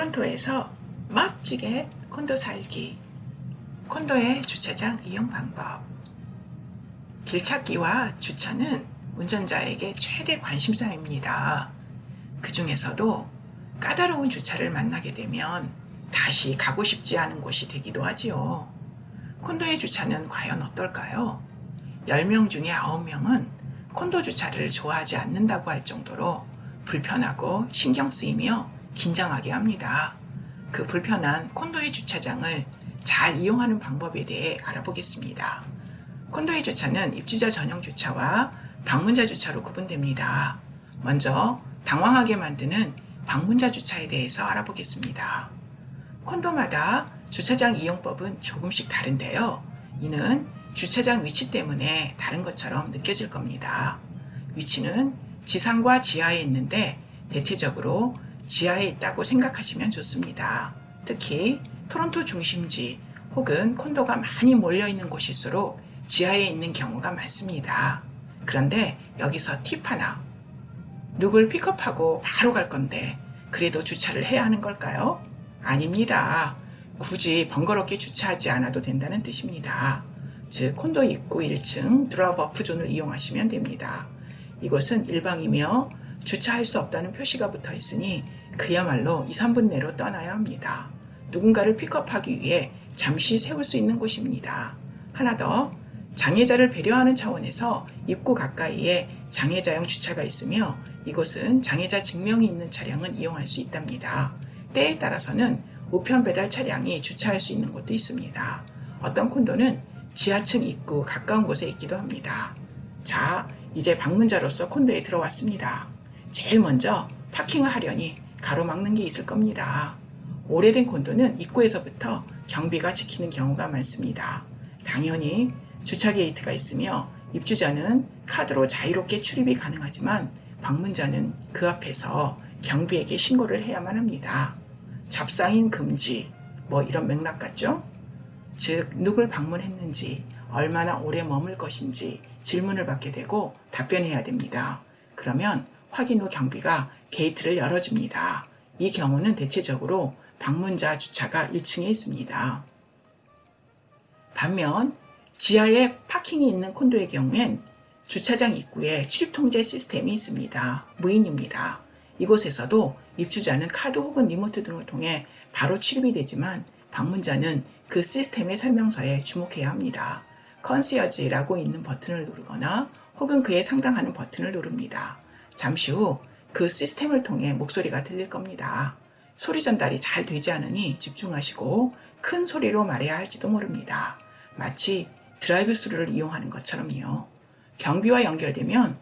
토론토에서 멋지게 콘도 살기, 콘도의 주차장 이용 방법. 길찾기와 주차는 운전자에게 최대 관심사입니다. 그 중에서도 까다로운 주차를 만나게 되면 다시 가고 싶지 않은 곳이 되기도 하지요. 콘도의 주차는 과연 어떨까요? 10명 중에 9명은 콘도 주차를 좋아하지 않는다고 할 정도로 불편하고 신경 쓰이며 긴장하게 합니다. 그 불편한 콘도의 주차장을 잘 이용하는 방법에 대해 알아보겠습니다. 콘도의 주차는 입주자 전용 주차와 방문자 주차로 구분됩니다. 먼저 당황하게 만드는 방문자 주차에 대해서 알아보겠습니다. 콘도마다 주차장 이용법은 조금씩 다른데요. 이는 주차장 위치 때문에 다른 것처럼 느껴질 겁니다. 위치는 지상과 지하에 있는데 대체적으로 지하에 있다고 생각하시면 좋습니다. 특히 토론토 중심지 혹은 콘도가 많이 몰려있는 곳일수록 지하에 있는 경우가 많습니다. 그런데 여기서 팁 하나. 누굴 픽업하고 바로 갈 건데 그래도 주차를 해야 하는 걸까요? 아닙니다. 굳이 번거롭게 주차하지 않아도 된다는 뜻입니다. 즉 콘도 입구 1층 드롭오프 존을 이용하시면 됩니다. 이곳은 일방이며 주차할 수 없다는 표시가 붙어 있으니 그야말로 2, 3분 내로 떠나야 합니다. 누군가를 픽업하기 위해 잠시 세울 수 있는 곳입니다. 하나 더, 장애자를 배려하는 차원에서 입구 가까이에 장애자용 주차가 있으며 이곳은 장애자 증명이 있는 차량은 이용할 수 있답니다. 때에 따라서는 우편 배달 차량이 주차할 수 있는 곳도 있습니다. 어떤 콘도는 지하층 입구 가까운 곳에 있기도 합니다. 자, 이제 방문자로서 콘도에 들어왔습니다. 제일 먼저 파킹을 하려니 가로막는 게 있을 겁니다. 오래된 콘도는 입구에서부터 경비가 지키는 경우가 많습니다. 당연히 주차 게이트가 있으며 입주자는 카드로 자유롭게 출입이 가능하지만 방문자는 그 앞에서 경비에게 신고를 해야만 합니다. 잡상인 금지, 이런 맥락 같죠? 즉, 누굴 방문했는지, 얼마나 오래 머물 것인지 질문을 받게 되고 답변해야 됩니다. 그러면 확인 후 경비가 게이트를 열어줍니다. 이 경우는 대체적으로 방문자 주차가 1층에 있습니다. 반면 지하에 파킹이 있는 콘도의 경우엔 주차장 입구에 출입 통제 시스템이 있습니다. 무인입니다. 이곳에서도 입주자는 카드 혹은 리모트 등을 통해 바로 출입이 되지만 방문자는 그 시스템의 설명서에 주목해야 합니다. 컨시어지라고 있는 버튼을 누르거나 혹은 그에 상당하는 버튼을 누릅니다. 잠시 후 그 시스템을 통해 목소리가 들릴 겁니다. 소리 전달이 잘 되지 않으니 집중하시고 큰 소리로 말해야 할지도 모릅니다. 마치 드라이브 스루를 이용하는 것처럼요. 경비와 연결되면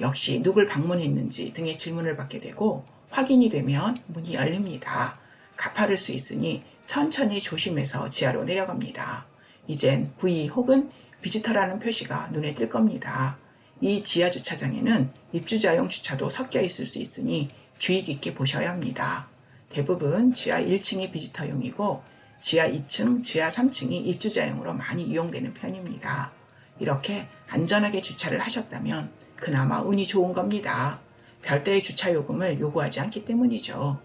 역시 누굴 방문했는지 등의 질문을 받게 되고 확인이 되면 문이 열립니다. 가파를 수 있으니 천천히 조심해서 지하로 내려갑니다. 이젠 V 혹은 비지터라는 표시가 눈에 띌 겁니다. 이 지하 주차장에는 입주자용 주차도 섞여 있을 수 있으니 주의 깊게 보셔야 합니다. 대부분 지하 1층이 비지터용이고 지하 2층, 지하 3층이 입주자용으로 많이 이용되는 편입니다. 이렇게 안전하게 주차를 하셨다면 그나마 운이 좋은 겁니다. 별도의 주차 요금을 요구하지 않기 때문이죠.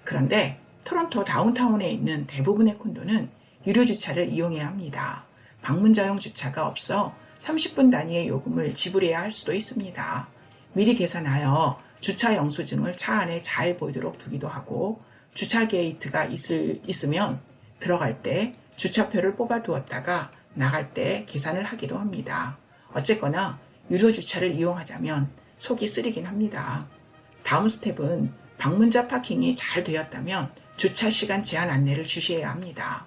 그런데 토론토 다운타운에 있는 대부분의 콘도는 유료 주차를 이용해야 합니다. 방문자용 주차가 없어 30분 단위의 요금을 지불해야 할 수도 있습니다. 미리 계산하여 주차 영수증을 차 안에 잘 보이도록 두기도 하고 주차 게이트가 있으면 들어갈 때 주차표를 뽑아 두었다가 나갈 때 계산을 하기도 합니다. 어쨌거나 유료 주차를 이용하자면 속이 쓰리긴 합니다. 다음 스텝은 방문자 파킹이 잘 되었다면 주차 시간 제한 안내를 주셔야 합니다.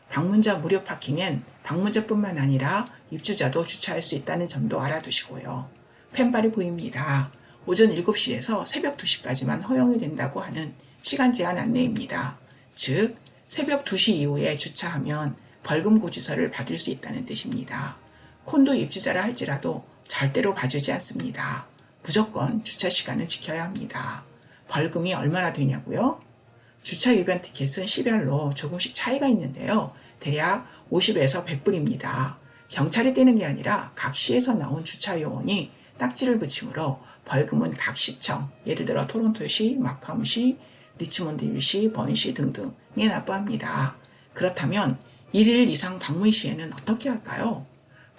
방문자 무료 파킹엔 방문자뿐만 아니라 입주자도 주차할 수 있다는 점도 알아두시고요. 펜발이 보입니다. 오전 7시에서 새벽 2시까지만 허용이 된다고 하는 시간 제한 안내입니다. 즉, 새벽 2시 이후에 주차하면 벌금 고지서를 받을 수 있다는 뜻입니다. 콘도 입주자라 할지라도 절대로 봐주지 않습니다. 무조건 주차 시간은 지켜야 합니다. 벌금이 얼마나 되냐고요? 주차 위반 티켓은 시별로 조금씩 차이가 있는데요. 대략 50에서 100불입니다. 경찰이 떼는 게 아니라 각 시에서 나온 주차 요원이 딱지를 붙이므로 벌금은 각 시청, 예를 들어 토론토시, 마카움시, 리치몬드 일시, 번시 등등에 납부합니다. 그렇다면 1일 이상 방문 시에는 어떻게 할까요?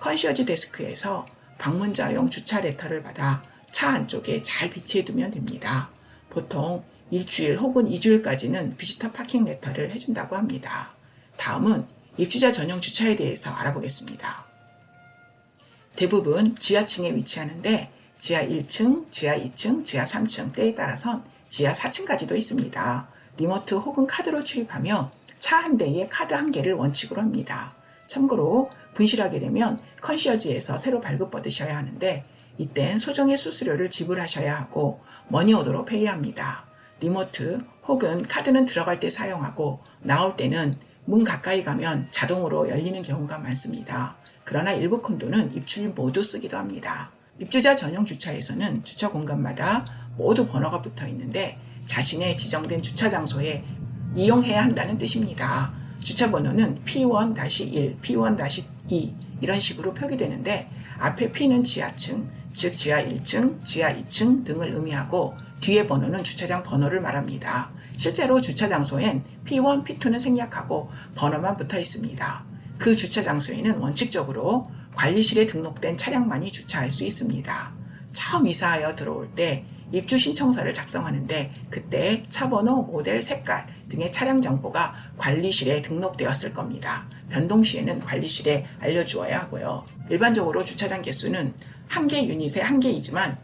컨시어지 데스크에서 방문자용 주차 레터를 받아 차 안쪽에 잘 비치해 두면 됩니다. 보통 일주일 혹은 2주일까지는 비지터 파킹 레터를 해준다고 합니다. 다음은 입주자 전용 주차에 대해서 알아보겠습니다. 대부분 지하층에 위치하는데 지하 1층, 지하 2층, 지하 3층, 때에 따라선 지하 4층까지도 있습니다. 리모트 혹은 카드로 출입하며 차 한 대에 카드 한 개를 원칙으로 합니다. 참고로 분실하게 되면 컨시어지에서 새로 발급 받으셔야 하는데 이땐 소정의 수수료를 지불하셔야 하고 머니오더로 페이합니다. 리모트 혹은 카드는 들어갈 때 사용하고 나올 때는 문 가까이 가면 자동으로 열리는 경우가 많습니다. 그러나 일부 콘도는 입주인 모두 쓰기도 합니다. 입주자 전용 주차에서는 주차 공간마다 모두 번호가 붙어 있는데 자신의 지정된 주차 장소에 이용해야 한다는 뜻입니다. 주차 번호는 P1-1, P1-2 이런 식으로 표기되는데 앞에 P는 지하층, 즉 지하 1층, 지하 2층 등을 의미하고 뒤에 번호는 주차장 번호를 말합니다. 실제로 주차 장소엔 P1, P2는 생략하고 번호만 붙어 있습니다. 그 주차 장소에는 원칙적으로 관리실에 등록된 차량만이 주차할 수 있습니다. 처음 이사하여 들어올 때 입주 신청서를 작성하는데 그때 차 번호, 모델, 색깔 등의 차량 정보가 관리실에 등록되었을 겁니다. 변동 시에는 관리실에 알려주어야 하고요. 일반적으로 주차장 개수는 한 개 유닛에 한 개이지만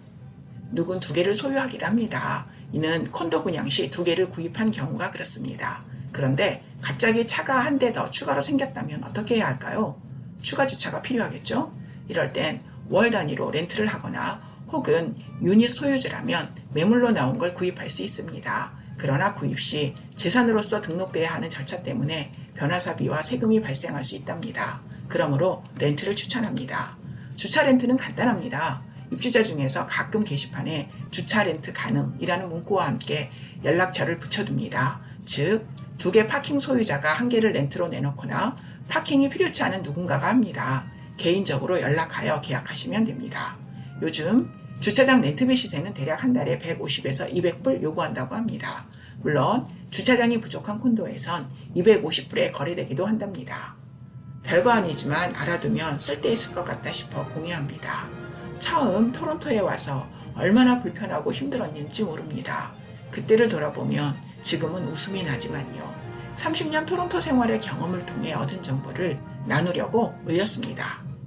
누군 두 개를 소유하기도 합니다. 이는 콘도 분양 시 두 개를 구입한 경우가 그렇습니다. 그런데 갑자기 차가 한 대 더 추가로 생겼다면 어떻게 해야 할까요? 추가 주차가 필요하겠죠? 이럴 땐 월 단위로 렌트를 하거나 혹은 유닛 소유주라면 매물로 나온 걸 구입할 수 있습니다. 그러나 구입 시 재산으로서 등록돼야 하는 절차 때문에 변호사비와 세금이 발생할 수 있답니다. 그러므로 렌트를 추천합니다. 주차 렌트는 간단합니다. 입주자 중에서 가끔 게시판에 주차 렌트 가능이라는 문구와 함께 연락처를 붙여둡니다. 즉, 두 개 파킹 소유자가 한 개를 렌트로 내놓거나 파킹이 필요치 않은 누군가가 합니다. 개인적으로 연락하여 계약하시면 됩니다. 요즘 주차장 렌트비 시세는 대략 한 달에 150에서 200불 요구한다고 합니다. 물론 주차장이 부족한 콘도에선 250불에 거래되기도 한답니다. 별거 아니지만 알아두면 쓸데있을 것 같다 싶어 공유합니다. 처음 토론토에 와서 얼마나 불편하고 힘들었는지 모릅니다. 그때를 돌아보면 지금은 웃음이 나지만요. 30년 토론토 생활의 경험을 통해 얻은 정보를 나누려고 올렸습니다.